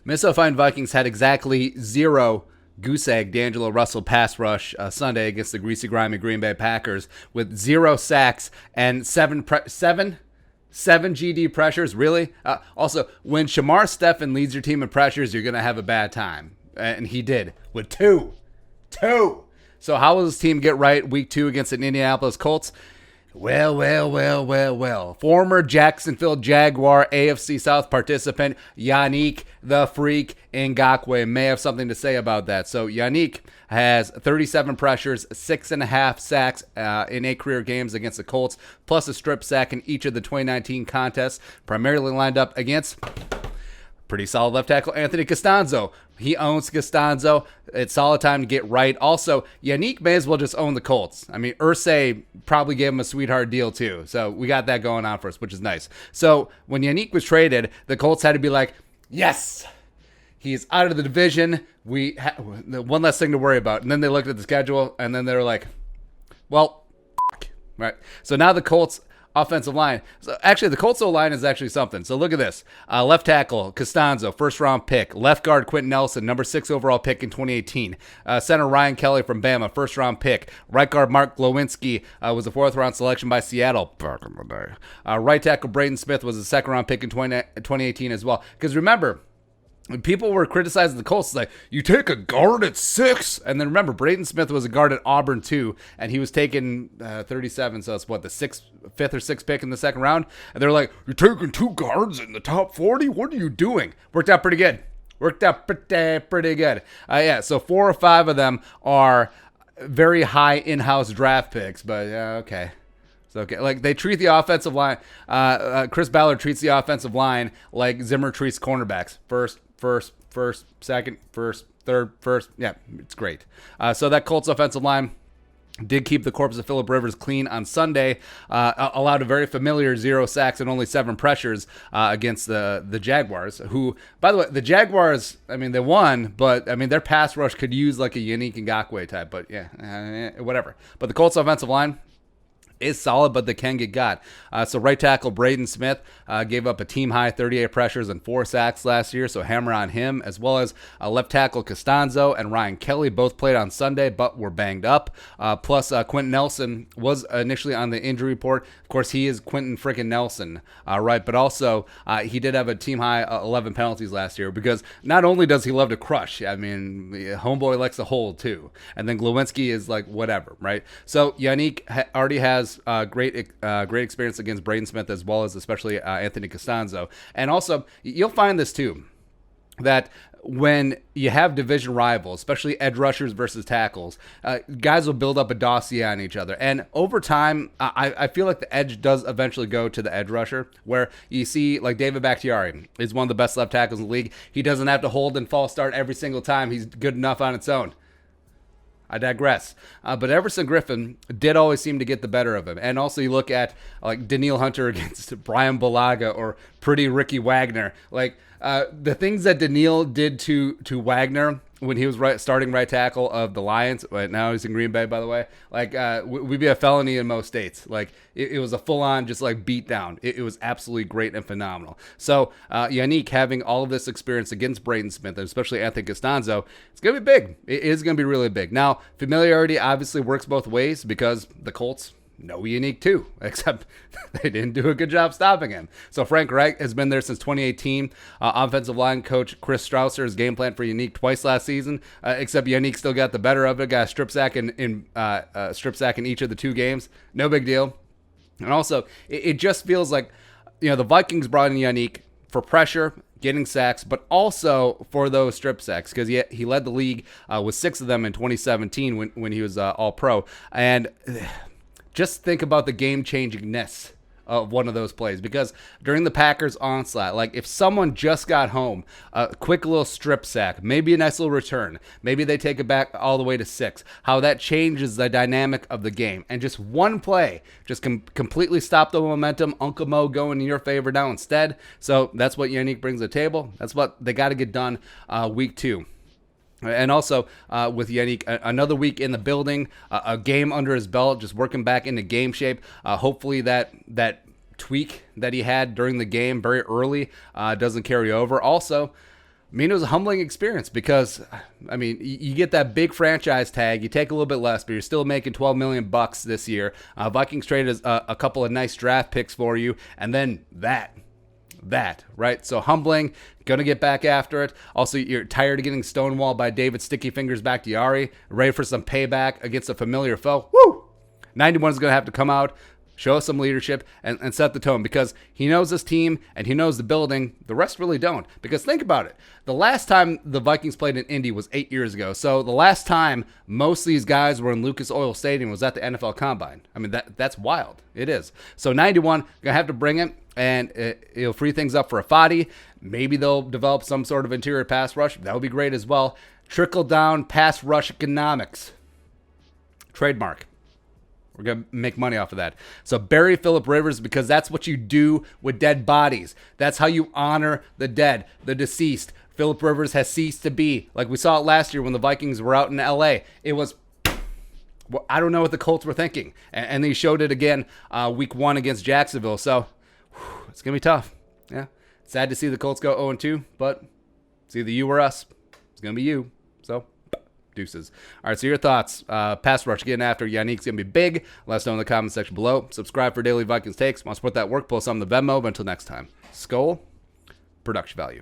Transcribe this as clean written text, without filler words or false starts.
Minnesota Vikings had exactly 0 goose egg D'Angelo Russell pass rush Sunday against the greasy, grimy Green Bay Packers with 0 sacks and 7 GD pressures. Really? Also, when Shamar Stephen leads your team in pressures, you're going to have a bad time. And he did with 2. So how will this team get right week 2 against the Indianapolis Colts? Well. Former Jacksonville Jaguar AFC South participant Yannick the Freak Ngakoue may have something to say about that. So Yannick has 37 pressures, 6.5 sacks in 8 career games against the Colts, plus a strip sack in each of the 2019 contests, primarily lined up against pretty solid left tackle Anthony Costanzo. He owns Costanzo. It's solid time to get right. Also, Yannick may as well just own the Colts. I mean, Irsay probably gave him a sweetheart deal too. So we got that going on for us, which is nice. So when Yannick was traded, the Colts had to be like, yes, he's out of the division. One less thing to worry about. And then they looked at the schedule, and then they were like, well, right. So now the Colts offensive line. So actually, the Colts O-line is actually something. So look at this. Left tackle, Costanzo, first-round pick. Left guard, Quentin Nelson, number 6 overall pick in 2018. Center, Ryan Kelly from Bama, first-round pick. Right guard, Mark Glowinski was a 4th-round selection by Seattle back in the day. Right tackle, Braden Smith was a second-round pick in 2018 as well. Because remember, people were criticizing the Colts like, you take a guard at 6, and then remember, Braden Smith was a guard at Auburn too, and he was taken 37, so it's what, the 5th or 6th pick in the second round, and they're like, you're taking 2 guards in the top 40? What are you doing? Worked out pretty good. Yeah, so 4 or 5 of them are very high in-house draft picks, but okay. Okay, like they treat the offensive line. Chris Ballard treats the offensive line like Zimmer treats cornerbacks. First, second, third, first. Yeah, it's great. So that Colts offensive line did keep the corpse of Phillip Rivers clean on Sunday, allowed a very familiar 0 sacks and only 7 pressures against the Jaguars, who, by the way, the Jaguars, I mean, they won, but, I mean, their pass rush could use like a Yannick Ngakoue type, but yeah, whatever. But the Colts offensive line is solid, but they can get got. So right tackle Braden Smith gave up a team-high 38 pressures and 4 sacks last year, so hammer on him, as well as left tackle Costanzo and Ryan Kelly both played on Sunday, but were banged up. Plus, Quentin Nelson was initially on the injury report. Of course, he is Quentin freaking Nelson, right? But also, he did have a team-high 11 penalties last year, because not only does he love to crush, I mean, homeboy likes to hold, too. And then Glowinski is like, whatever, right? So Yannick already has great experience against Braden Smith, as well as especially Anthony Costanzo. And also, you'll find this too, that when you have division rivals, especially edge rushers versus tackles, guys will build up a dossier on each other. And over time, I feel like the edge does eventually go to the edge rusher, where you see like David Bakhtiari is one of the best left tackles in the league. He doesn't have to hold and false start every single time. He's good enough on its own. I digress. But Everson Griffin did always seem to get the better of him. And also you look at like Daniil Hunter against Brian Bulaga or pretty Ricky Wagner. Like the things that Daniil did to Wagner when he was starting right tackle of the Lions, right now he's in Green Bay, by the way, like would be a felony in most states. Like it was a full-on just like beat down. It was absolutely great and phenomenal. So Yannick having all of this experience against Braden Smith, and especially Anthony Costanzo, it's going to be big. It is going to be really big. Now, familiarity obviously works both ways, because the Colts know Yannick too, except they didn't do a good job stopping him. So Frank Reich has been there since 2018. Offensive line coach Chris Strausser's game plan for Yannick twice last season, except Yannick still got the better of it. Got a strip sack in each of the 2 games. No big deal. And also, it just feels like, you know, the Vikings brought in Yannick for pressure, getting sacks, but also for those strip sacks, because he led the league with 6 of them in 2017 when he was All-Pro. And just think about the game-changingness of one of those plays, because during the Packers onslaught, like if someone just got home, a quick little strip sack, maybe a nice little return, maybe they take it back all the way to 6, how that changes the dynamic of the game. And just one play just completely stop the momentum, Uncle Mo going in your favor now instead. So that's what Yannick brings to the table. That's what they got to get done week 2. And also with Yannick, another week in the building, a game under his belt, just working back into game shape. Hopefully that tweak that he had during the game very early doesn't carry over. Also, I mean, it was a humbling experience because, I mean, you get that big franchise tag, you take a little bit less, but you're still making $12 million this year. Vikings traded a couple of nice draft picks for you, and then that, right? So humbling, gonna get back after it. Also, you're tired of getting stonewalled by David Sticky Fingers Bakhtiari, ready for some payback against a familiar foe. Woo! 91 is gonna have to come out, show us some leadership, and set the tone because he knows this team and he knows the building. The rest really don't. Because think about it. The last time the Vikings played in Indy was 8 years ago. So the last time most of these guys were in Lucas Oil Stadium was at the NFL Combine. I mean, that's wild. It is. So 91, going to have to bring it, and it'll free things up for a Fadi. Maybe they'll develop some sort of interior pass rush. That would be great as well. Trickle down pass rush economics. Trademark. We're going to make money off of that. So bury Phillip Rivers because that's what you do with dead bodies. That's how you honor the dead, the deceased. Phillip Rivers has ceased to be. Like we saw it last year when the Vikings were out in L.A. It was, well, I don't know what the Colts were thinking. And they showed it again week 1 against Jacksonville. So it's going to be tough. Yeah. Sad to see the Colts go 0-2, but it's either you or us. It's going to be you. So deuces. All right, so your thoughts. Pass rush getting after Yannick's going to be big. Let us know in the comment section below. Subscribe for daily Vikings takes. Want to support that work? Post on the Venmo. But until next time, Skull, production value.